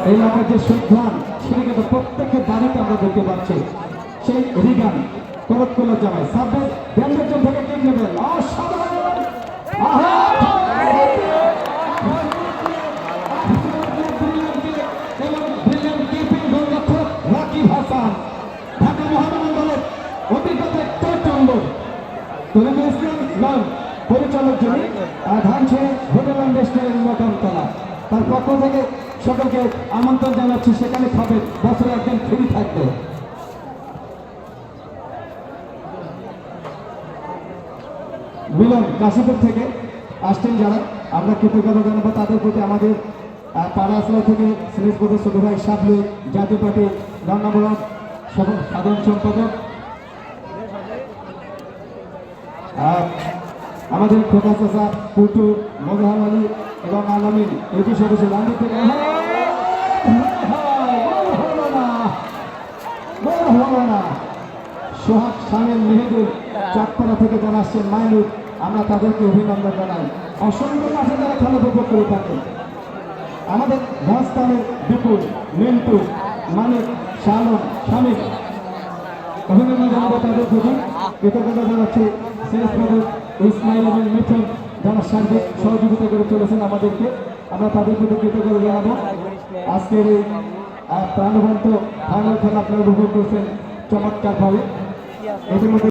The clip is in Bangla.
এই এলাকার যে সুধান সেটা কিন্তু প্রত্যেকের বাড়িতে আমরা দেখতে পাচ্ছি। সেই রিগান করতকুলা জামাই সাবেক ব্যান্ডের থেকে কিক নেবেন অসাধারণ রাকিব হাসান ঢাকা মহানগরের অভিজ্ঞতা পরিচালক যিনি ধানছে হোটেল অ্যান্ড রেস্টুরেন্ট মোকামতলা, তার পক্ষ থেকে সকলকে আমন্ত্রণ জানাচ্ছি। সেখানে খাবে বছরে একদিন ফ্রি থাকবে। মিলন কাশীপুর থেকে আসছেন যারা, আমরা কৃতজ্ঞতা জানাবো তাদের প্রতি। আমাদের পাড়া আসলা থেকে সিরিজবোধের ছোট ভাই সাবলু, জাতীয় পার্টি রণাবরণ সাধারণ সম্পাদক, আমাদের খোকা চাচা পুটু মজহার আলী এবং আলামিন এটি সদস্য লাঙ্গি থেকে সোহাগ সামিল মেহেদুর চাঁদপাড়া থেকে যারা আসছেন মাইনুর, আমরা তাদেরকে অভিনন্দন জানাই। অসংখ্য মাঠে যারা খেলা উপভোগ করে থাকেন, আমাদের রাজস্থানের বিপুল, মিন্টু, মানিক, শালম, শামিক, অভিনন্দন জানাবো তাদের প্রতি। কৃতজ্ঞতা জানাচ্ছি ইসমাইল এবং মিঠুন যারা সার্বিক সহযোগিতা করে চলেছেন আমাদেরকে, আমরা তাদের প্রতি কৃতজ্ঞতা জানাবো। আজকের এই প্রাণবন্ত ফাইনাল খেলা আপনারা উপভোগ করছেন চমৎকারভাবে। এদের মধ্যে